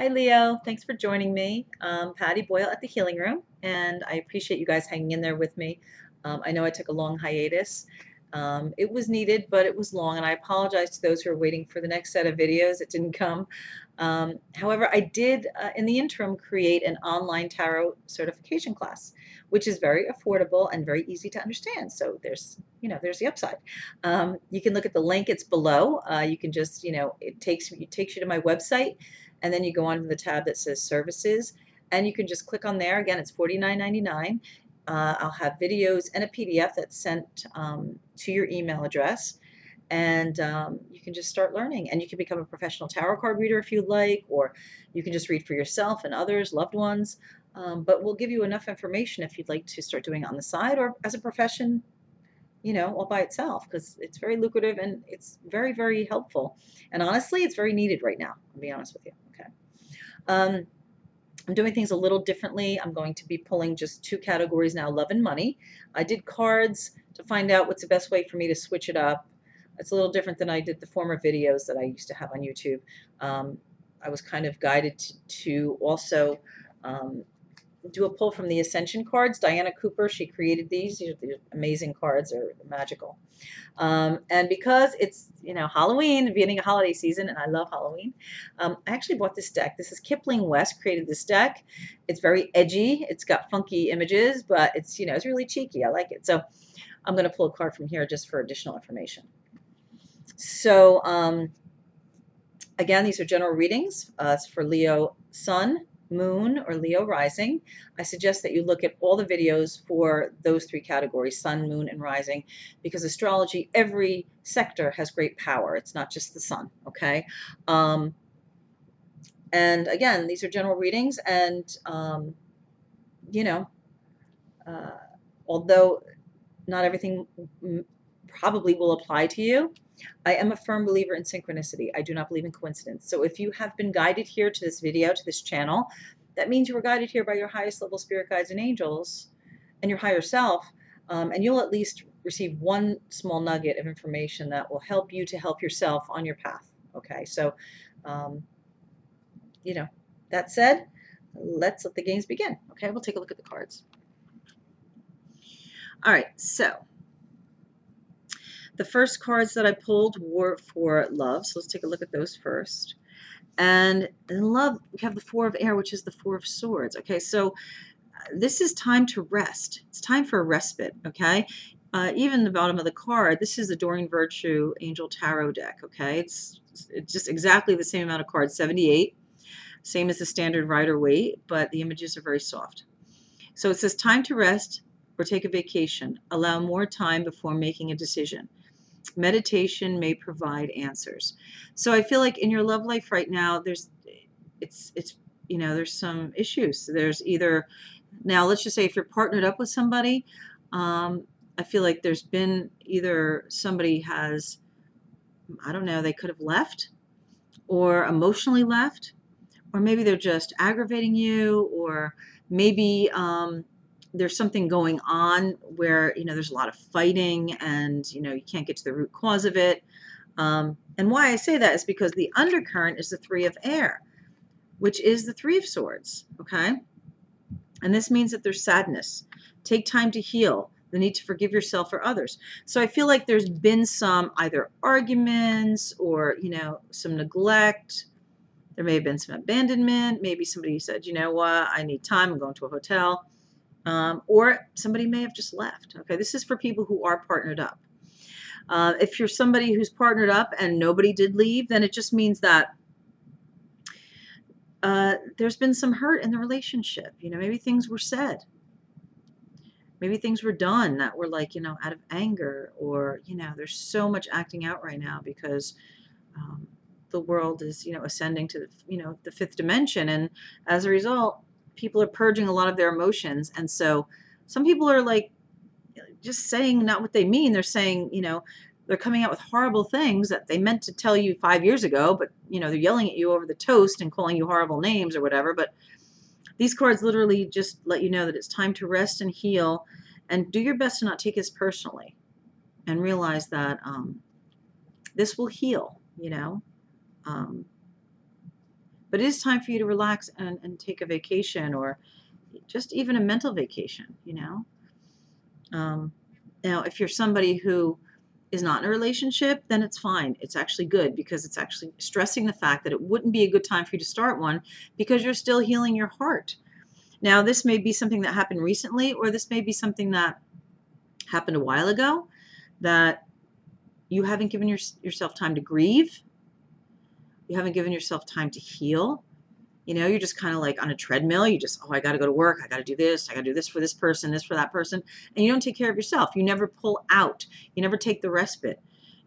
Hi, Leo. Thanks for joining me. Patty Boyle at the Healing Room, and I appreciate you guys hanging in there with me. I know I took a long hiatus. It was needed, but it was long, and I apologize to those who are waiting for the next set of videos. It didn't come. However, I did, in the interim, create an online tarot certification class, which is very affordable and very easy to understand. So there's the upside. You can look at the link; it's below. You can just, it takes you to my website, and then you go on to the tab that says services, and you can just click on there. Again, it's $49.99. I'll have videos and a PDF that's sent to your email address, and you can just start learning. And you can become a professional tarot card reader if you'd like, or you can just read for yourself and others, loved ones. But we'll give you enough information if you'd like to start doing it on the side or as a profession, all by itself, because it's very lucrative and it's very, very helpful. And honestly, it's very needed right now. I'll be honest with you. Okay. I'm doing things a little differently. I'm going to be pulling just two categories now, love and money. I did cards to find out what's the best way for me to switch it up. It's a little different than I did the former videos that I used to have on YouTube. I was kind of guided to also do a pull from the Ascension cards. Diana Cooper, she created these. These are amazing cards. They're magical. And because it's, Halloween, the beginning of holiday season, and I love Halloween, I actually bought this deck. This is Kipling West created this deck. It's very edgy. It's got funky images, but it's really cheeky. I like it. So I'm going to pull a card from here just for additional information. So again, these are general readings. It's for Leo Sun, Moon, or Leo Rising. I suggest that you look at all the videos for those three categories, Sun, Moon, and Rising, because astrology, every sector has great power. It's not just the sun, okay? And again, these are general readings, and, although not everything probably will apply to you, I am a firm believer in synchronicity. I do not believe in coincidence. So if you have been guided here to this video, to this channel, that means you were guided here by your highest level spirit guides and angels and your higher self, and you'll at least receive one small nugget of information that will help you to help yourself on your path. Okay, so, that said, let's let the games begin. Okay, we'll take a look at the cards. All right, so the first cards that I pulled were for love, so let's take a look at those first. And in love, we have the Four of Air, which is the Four of Swords. Okay, so this is time to rest. It's time for a respite, okay? Even the bottom of the card, this is the Doreen Virtue Angel Tarot deck, okay? It's just exactly the same amount of cards, 78, same as the standard Rider-Waite, but the images are very soft. So it says time to rest or take a vacation. Allow more time before making a decision. Meditation may provide answers. So I feel like in your love life right now, there's some issues. There's either, now let's just say if you're partnered up with somebody, I feel like there's been either somebody has, I don't know, they could have left or emotionally left, or maybe they're just aggravating you, or maybe there's something going on where, there's a lot of fighting and, you can't get to the root cause of it. And why I say that is because the undercurrent is the Three of Air, which is the Three of Swords, okay? And this means that there's sadness. Take time to heal, the need to forgive yourself or others. So I feel like there's been some either arguments or, some neglect. There may have been some abandonment. Maybe somebody said, you know what, I need time, I'm going to a hotel. Or somebody may have just left. Okay, this is for people who are partnered up. If you're somebody who's partnered up and nobody did leave, then it just means that there's been some hurt in the relationship. Maybe things were said. Maybe things were done that were like, out of anger, or, there's so much acting out right now because the world is, ascending to, the fifth dimension. And as a result, people are purging a lot of their emotions. And so some people are like just saying not what they mean. They're saying, they're coming out with horrible things that they meant to tell you 5 years ago, but, they're yelling at you over the toast and calling you horrible names or whatever. But these cards literally just let you know that it's time to rest and heal, and do your best to not take this personally, and realize that this will heal, But it is time for you to relax and take a vacation, or just even a mental vacation, you know. Now, if you're somebody who is not in a relationship, then it's fine. It's actually good, because it's actually stressing the fact that it wouldn't be a good time for you to start one, because you're still healing your heart. Now, this may be something that happened recently, or this may be something that happened a while ago, that you haven't given yourself time to grieve. You haven't given yourself time to heal. You know, you're just kind of like on a treadmill. You just, oh, I got to go to work. I got to do this. I got to do this for this person, this for that person. And you don't take care of yourself. You never pull out. You never take the respite.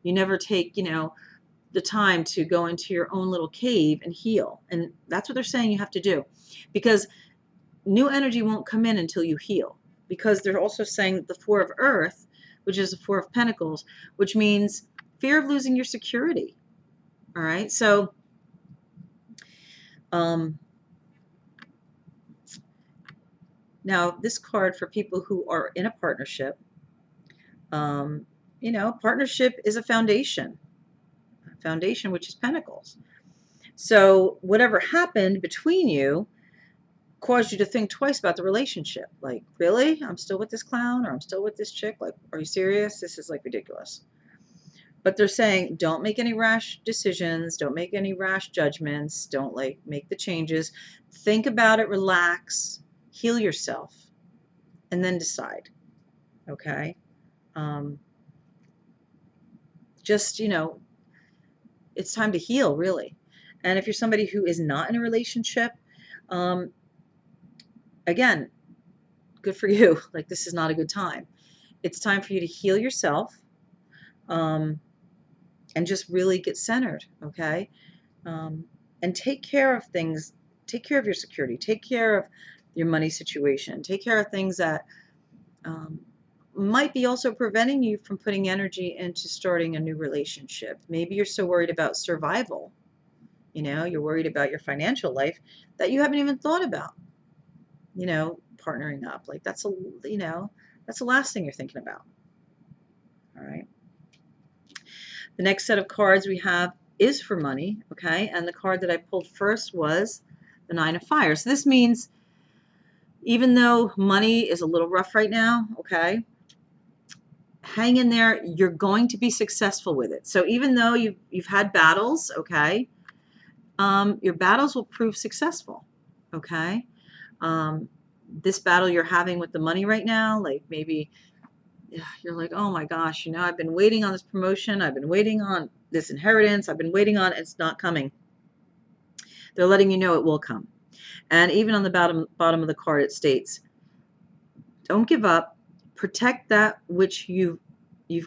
You never take, you know, the time to go into your own little cave and heal. And that's what they're saying you have to do, because new energy won't come in until you heal. Because they're also saying that the Four of Earth, which is the Four of Pentacles, which means fear of losing your security. All right. So, now this card for people who are in a partnership, you know, partnership is a foundation which is Pentacles. So whatever happened between you caused you to think twice about the relationship. Like, really? I'm still with this clown, or I'm still with this chick? Like, are you serious? This is like ridiculous. But they're saying, don't make any rash decisions. Don't make any rash judgments. Don't like make the changes. Think about it, relax, heal yourself, and then decide. Okay? Just, you know, it's time to heal, really. And if you're somebody who is not in a relationship, again, good for you. Like, this is not a good time. It's time for you to heal yourself, and just really get centered, okay? And take care of things. Take care of your security. Take care of your money situation. Take care of things that might be also preventing you from putting energy into starting a new relationship. Maybe you're so worried about survival. You know, you're worried about your financial life that you haven't even thought about, you know, partnering up. Like, that's you know, that's the last thing you're thinking about. All right. The next set of cards we have is for money, okay? And the card that I pulled first was the Nine of Fire. So this means, even though money is a little rough right now, okay, hang in there. You're going to be successful with it. So even though you've had battles, okay, your battles will prove successful, okay? This battle you're having with the money right now, like maybe you're like, oh my gosh, you know, I've been waiting on this promotion. I've been waiting on this inheritance. I've been waiting on, it's not coming. They're letting you know it will come. And even on the bottom of the card, it states, don't give up. Protect that which you've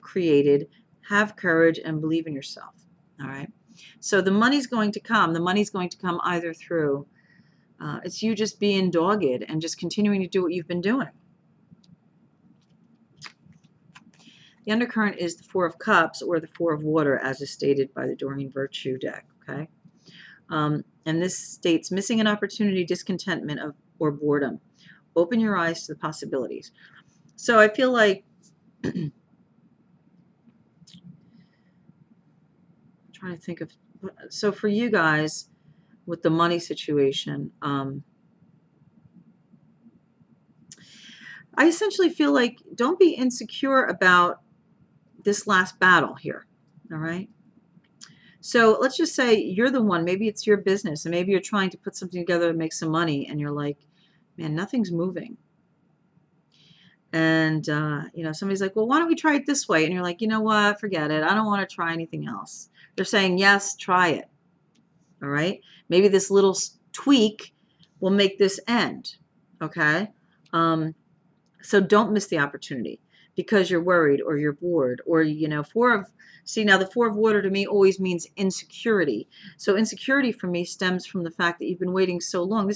created. Have courage and believe in yourself. All right. So the money's going to come. The money's going to come either through, it's you just being dogged and just continuing to do what you've been doing. The undercurrent is the Four of Cups, or the Four of Water, as is stated by the Doreen Virtue deck, okay? And this states, missing an opportunity, discontentment, or boredom. Open your eyes to the possibilities. So I feel like, I'm trying to think of, so for you guys, with the money situation, I essentially feel like, don't be insecure about this last battle here, all right? So let's just say you're the one, maybe it's your business, and maybe you're trying to put something together to make some money, and you're like, man, nothing's moving. And, you know, somebody's like, well, why don't we try it this way? And you're like, you know what, forget it. I don't want to try anything else. They're saying, yes, try it, all right? Maybe this little tweak will make this end, okay? So don't miss the opportunity because you're worried or you're bored, or, you know, now the Four of Water to me always means insecurity. So insecurity for me stems from the fact that you've been waiting so long.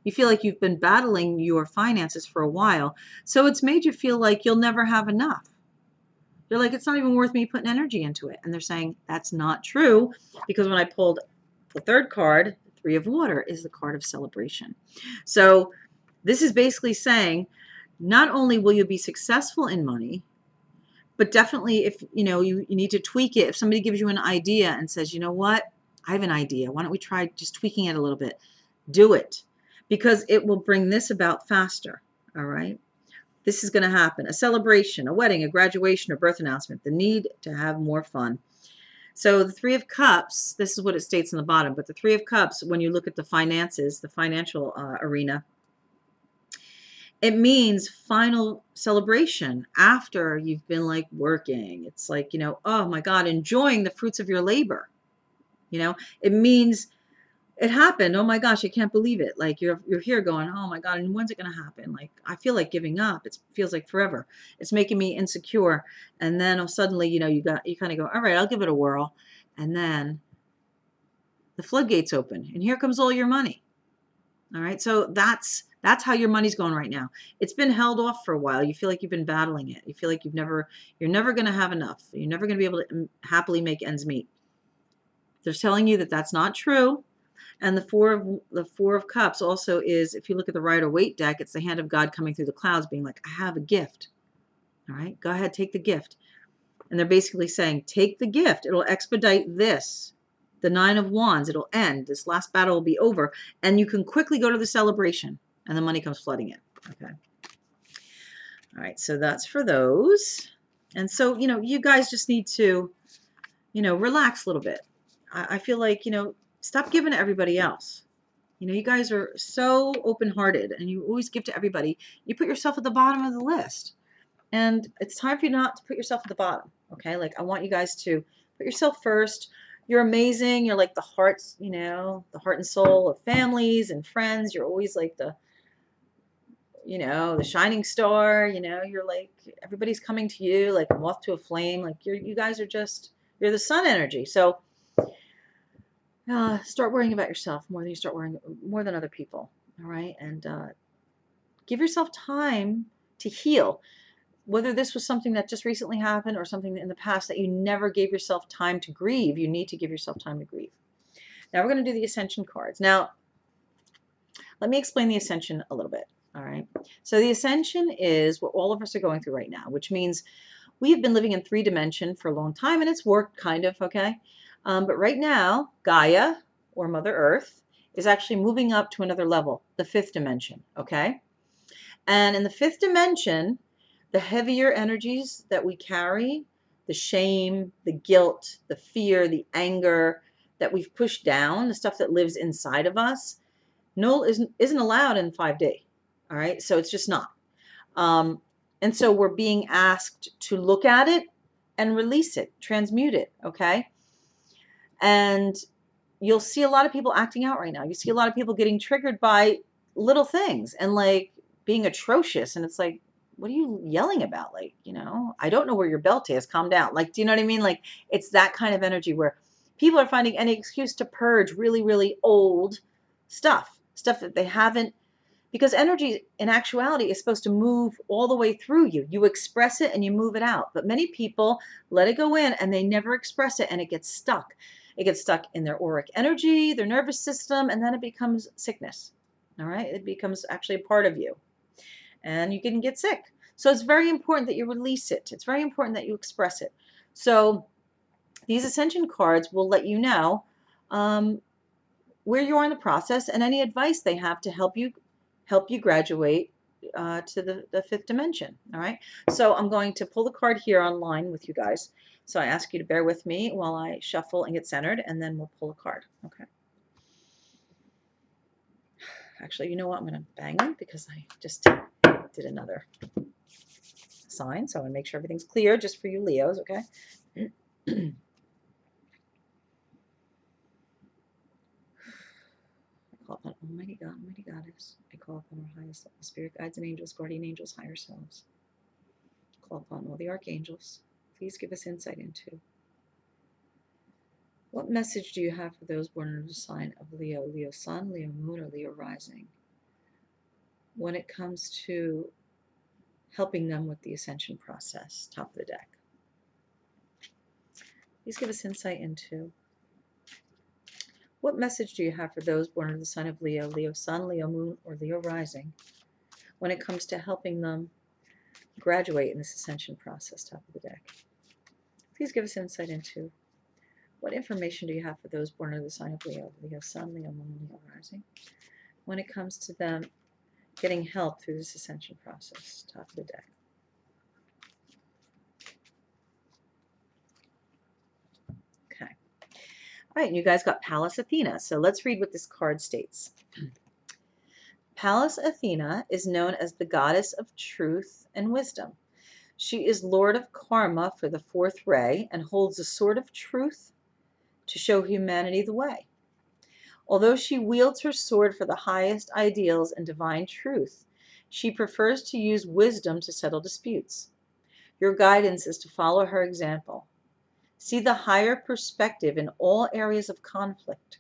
You feel like you've been battling your finances for a while. So it's made you feel like you'll never have enough. You're like, it's not even worth me putting energy into it. And they're saying that's not true, because when I pulled the third card, the Three of Water, is the card of celebration. So this is basically saying, not only will you be successful in money, but definitely if, you know, you need to tweak it. If somebody gives you an idea and says, you know what, I have an idea. Why don't we try just tweaking it a little bit? Do it, because it will bring this about faster. All right. This is going to happen. A celebration, a wedding, a graduation, a birth announcement. The need to have more fun. So the Three of Cups, this is what it states on the bottom, but the Three of Cups, when you look at the finances, the financial arena, it means final celebration after you've been like working. It's like, you know, oh my God, enjoying the fruits of your labor. You know, it means it happened. Oh my gosh, I can't believe it. Like you're here going, oh my God, and when's it going to happen? Like I feel like giving up. It feels like forever. It's making me insecure. And then suddenly, you know, you kind of go, all right, I'll give it a whirl. And then the floodgates open and here comes all your money. All right. So that's how your money's going right now. It's been held off for a while. You feel like you've been battling it. You feel like you're never going to have enough. You're never going to be able to happily make ends meet. They're telling you that that's not true. And the four of Cups also is, if you look at the Rider-Waite deck, it's the hand of God coming through the clouds being like, I have a gift. All right, go ahead, take the gift. And they're basically saying, take the gift. It'll expedite this. The Nine of Wands, it'll end. This last battle will be over. And you can quickly go to the celebration. And the money comes flooding in. Okay. All right, so that's for those. And so, you know, you guys just need to, you know, relax a little bit. I feel like, you know, stop giving to everybody else. You know, you guys are so open-hearted and you always give to everybody. You put yourself at the bottom of the list. And it's time for you not to put yourself at the bottom. Okay? Like, I want you guys to put yourself first. You're amazing. You're like the hearts, you know, the heart and soul of families and friends. You're always like the, you know, the shining star. You know, you're like, everybody's coming to you like a moth to a flame. Like, you guys are just, you're the sun energy. So, start worrying about yourself more than other people. All right. And give yourself time to heal. Whether this was something that just recently happened or something in the past that you never gave yourself time to grieve, you need to give yourself time to grieve. Now we're going to do the Ascension cards. Now, let me explain the Ascension a little bit. All right. So the Ascension is what all of us are going through right now, which means we have been living in 3-dimension for a long time and it's worked kind of, okay? But right now, Gaia, or Mother Earth, is actually moving up to another level, the 5th dimension, okay? And in the 5th dimension, the heavier energies that we carry, the shame, the guilt, the fear, the anger that we've pushed down, the stuff that lives inside of us, isn't allowed in 5D, all right? So it's just not. And so we're being asked to look at it and release it, transmute it, okay? And you'll see a lot of people acting out right now. You see a lot of people getting triggered by little things and like being atrocious. And it's like, what are you yelling about? Like, you know, I don't know where your belt is. Calm down. Like, do you know what I mean? Like, it's that kind of energy where people are finding any excuse to purge really, really old stuff that they haven't, because energy in actuality is supposed to move all the way through you. You express it and you move it out. But many people let it go in and they never express it and it gets stuck. It gets stuck in their auric energy, their nervous system, and then it becomes sickness. All right? It becomes actually a part of you. And you can get sick. So it's very important that you release it. It's very important that you express it. So these Ascension cards will let you know where you are in the process and any advice they have to help you graduate to the 5th dimension. All right. So I'm going to pull the card here online with you guys. So I ask you to bear with me while I shuffle and get centered, and then we'll pull a card. Okay. Actually, you know what? I'm going to bang them because I just did another sign. So I want to make sure everything's clear just for you Leos. Okay. I call upon Almighty God, Almighty Goddess. I call upon our highest level spirit guides and angels, guardian angels, higher selves. I call upon all the archangels. Please give us insight into what message do you have for those born under the sign of Leo, Leo Sun, Leo Moon, or Leo Rising when it comes to helping them with the ascension process, top of the deck. Please give us insight into what message do you have for those born under the sign of Leo, Leo Sun, Leo Moon, or Leo Rising when it comes to helping them graduate in this ascension process, top of the deck. Please give us insight into What information do you have for those born under the sign of Leo? Leo Sun, Leo Moon, Leo Rising. When it comes to them getting help through this ascension process, top of the deck. Okay. All right, and you guys got Pallas Athena. So let's read what this card states. Pallas Athena is known as the goddess of truth and wisdom. She is lord of karma for the fourth ray and holds the sword of truth to show humanity the way. Although she wields her sword for the highest ideals and divine truth, she prefers to use wisdom to settle disputes. Your guidance is to follow her example. See the higher perspective in all areas of conflict.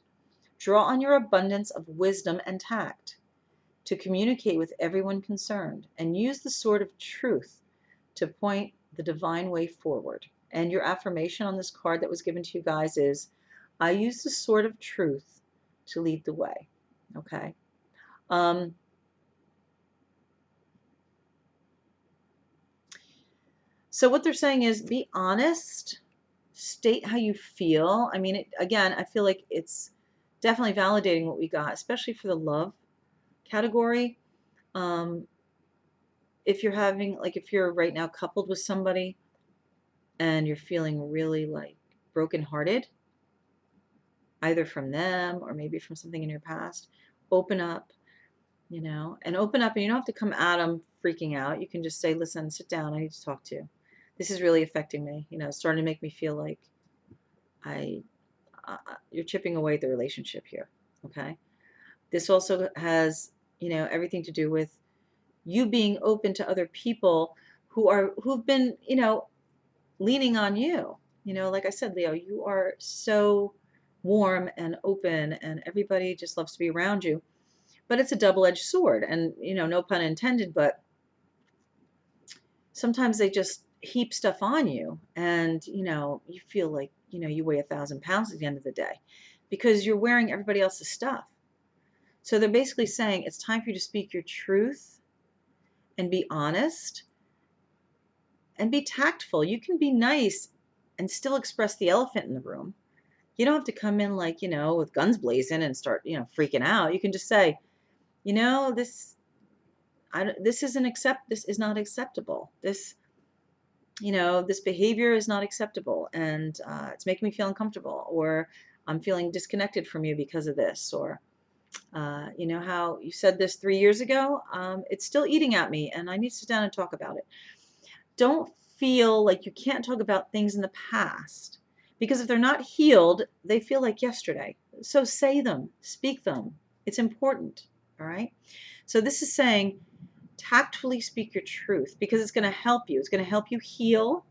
Draw on your abundance of wisdom and tact to communicate with everyone concerned, and use the sword of truth to point the divine way forward. And your affirmation on this card that was given to you guys is, I use the sword of truth to lead the way. Okay. So what they're saying is, be honest, state how you feel. I mean, again, I feel like it's definitely validating what we got, especially for the love category. If you're having, like, if you're right now coupled with somebody and you're feeling really like brokenhearted, either from them or maybe from something in your past, open up, you know, and open up, and you don't have to come at them freaking out. You can just say, listen, sit down, I need to talk to you. This is really affecting me, you know, it's starting to make me feel like you're chipping away at the relationship here. Okay. This also has, you know, everything to do with you being open to other people who've been, you know, leaning on you. You know, like I said, Leo, you are so warm and open and everybody just loves to be around you. But it's a double-edged sword, and, you know, no pun intended, but sometimes they just heap stuff on you and, you know, you feel like, you know, you weigh 1,000 pounds at the end of the day because you're wearing everybody else's stuff. So they're basically saying it's time for you to speak your truth and be honest and be tactful. You can be nice and still express the elephant in the room. You don't have to come in like, you know, with guns blazing and start, you know, freaking out. You can just say, you know, this is not acceptable. This, you know, this behavior is not acceptable, and it's making me feel uncomfortable, or I'm feeling disconnected from you because of this, or you know, how you said this 3 years ago, it's still eating at me and I need to sit down and talk about it. Don't feel like you can't talk about things in the past, because if they're not healed, they feel like yesterday. So say them, speak them. It's important. All right. So this is saying, tactfully speak your truth, because it's going to help you. It's going to help you heal.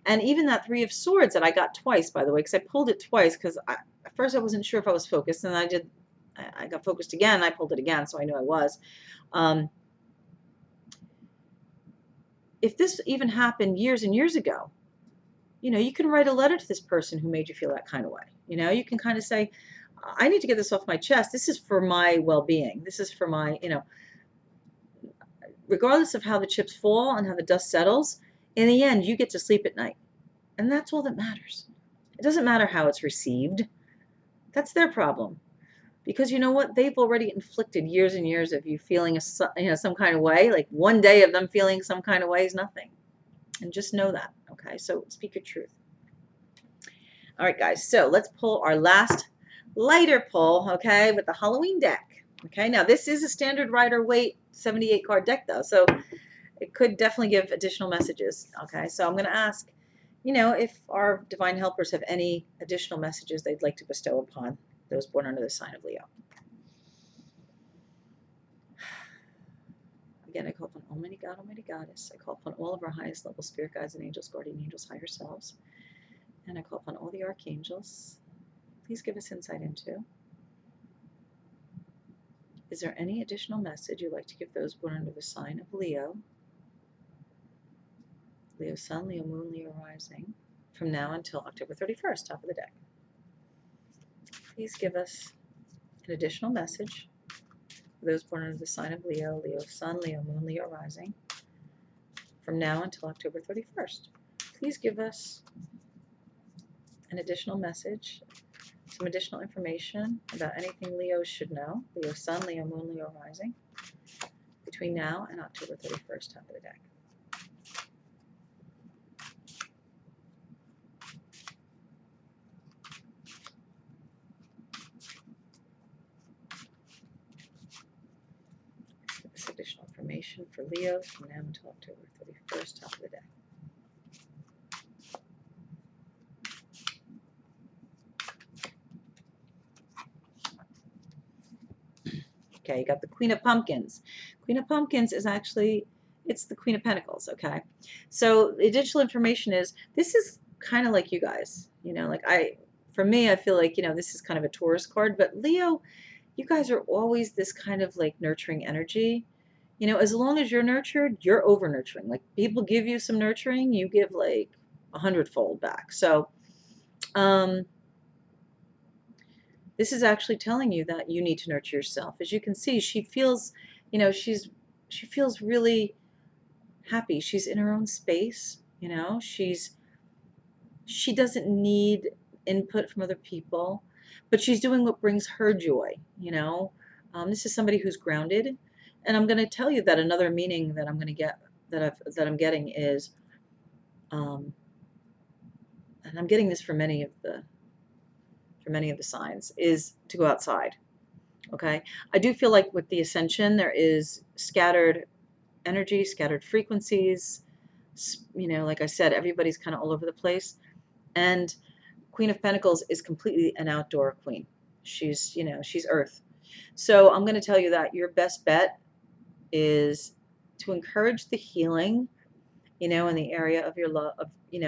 And even that Three of Swords that I got twice, by the way, because I pulled it twice, because at first I wasn't sure if I was focused, and I got focused again. I pulled it again, so I knew I was. If this even happened years and years ago, you know, you can write a letter to this person who made you feel that kind of way. You know, you can kind of say, I need to get this off my chest. This is for my well-being. This is for my, you know, regardless of how the chips fall and how the dust settles, in the end, you get to sleep at night. And that's all that matters. It doesn't matter how it's received. That's their problem. Because you know what? They've already inflicted years and years of you feeling some kind of way. Like one day of them feeling some kind of way is nothing. And just know that. Okay, so speak your truth. All right, guys. So let's pull our last lighter pull, okay, with the Halloween deck. Okay, now this is a standard Rider-Waite 78 card deck, though, so it could definitely give additional messages. Okay, so I'm going to ask, you know, if our divine helpers have any additional messages they'd like to bestow upon those born under the sign of Leo. Again, I call upon Almighty God, Almighty Goddess. I call upon all of our highest level spirit guides and angels, guardian angels, higher selves. And I call upon all the archangels. Please give us insight into, is there any additional message you'd like to give those born under the sign of Leo? Leo Sun, Leo Moon, Leo Rising, from now until October 31st, top of the deck. Please give us an additional message for those born under the sign of Leo, Leo Sun, Leo Moon, Leo Rising, from now until October 31st. Please give us an additional message, some additional information about anything Leo should know. Leo Sun, Leo Moon, Leo Rising, between now and October 31st, top of the deck. This additional information for Leo from now until October 31st, top of the deck. Okay, you got the Queen of Pumpkins. Queen of Pumpkins is actually, it's the Queen of Pentacles, okay? So the additional information is, this is kind of like you guys, you know, like for me, I feel like, you know, this is kind of a Taurus card, but Leo, you guys are always this kind of like nurturing energy. You know, as long as you're nurtured, you're over nurturing. Like people give you some nurturing, you give like 100-fold back. So, this is actually telling you that you need to nurture yourself. As you can see, she feels, you know, she feels really happy. She's in her own space, you know. She doesn't need input from other people, but she's doing what brings her joy, you know. This is somebody who's grounded, and I'm going to tell you that another meaning that I'm going to get that I'm getting is, and I'm getting this for many of the signs, is to go outside. Okay, I do feel like with the Ascension there is scattered energy, scattered frequencies. You know, like I said, everybody's kind of all over the place. And Queen of Pentacles is completely an outdoor queen. She's, you know, she's Earth. So I'm going to tell you that your best bet is to encourage the healing, you know, in the area of your love, you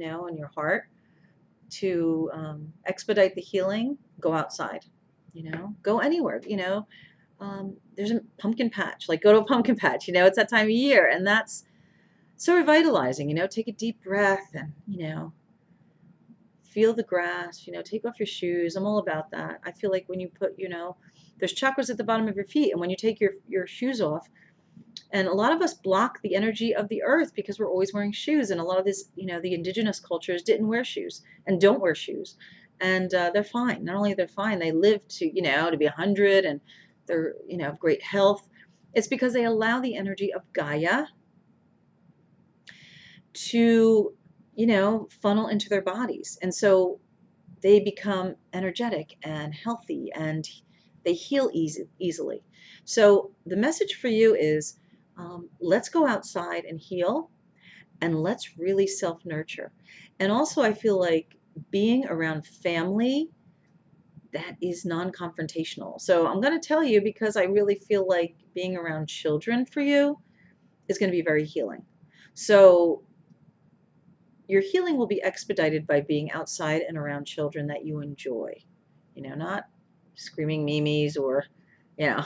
know, in your heart. To expedite the healing, go outside, you know, go anywhere, you know. There's a pumpkin patch, like go to a pumpkin patch, you know, it's that time of year, and that's so revitalizing, you know. Take a deep breath and, you know, feel the grass, you know, take off your shoes. I'm all about that. I feel like when you put, you know, there's chakras at the bottom of your feet, and when you take your shoes off, and a lot of us block the energy of the earth because we're always wearing shoes. And a lot of this, you know, the indigenous cultures didn't wear shoes and don't wear shoes. And they're fine. Not only they're fine, they live to, you know, to be 100, and they're, you know, of great health. It's because they allow the energy of Gaia to, you know, funnel into their bodies. And so they become energetic and healthy, and they heal easily. So the message for you is, let's go outside and heal, and let's really self-nurture. And also I feel like being around family that is non-confrontational. So I'm going to tell you, because I really feel like being around children for you is going to be very healing. So your healing will be expedited by being outside and around children that you enjoy, you know, not screaming Mimis or, you know,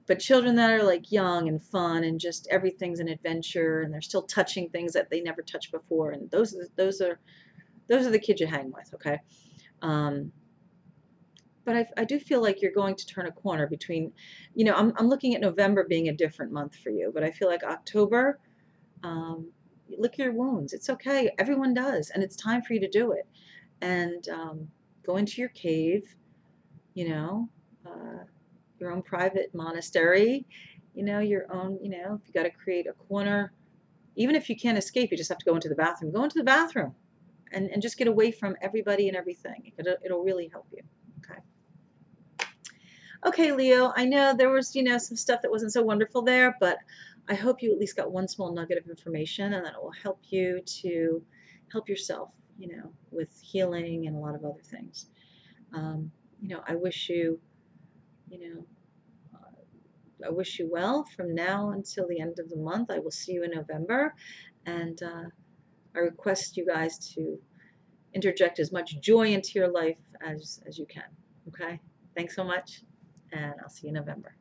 but children that are like young and fun and just everything's an adventure, and they're still touching things that they never touched before. And those are the kids you hang with, okay? But I do feel like you're going to turn a corner between, you know, I'm looking at November being a different month for you, but I feel like October, lick your wounds. It's okay. Everyone does, and it's time for you to do it. And go into your cave, you know, your own private monastery, you know, your own, you know, if you got to create a corner, even if you can't escape, you just have to go into the bathroom. Go into the bathroom and just get away from everybody and everything. It'll really help you. Okay. Okay, Leo, I know there was, you know, some stuff that wasn't so wonderful there, but I hope you at least got one small nugget of information, and that it will help you to help yourself, you know, with healing and a lot of other things. You know, I wish you, you know, I wish you well from now until the end of the month. I will see you in November, and I request you guys to interject as much joy into your life as you can. Okay? Thanks so much, and I'll see you in November.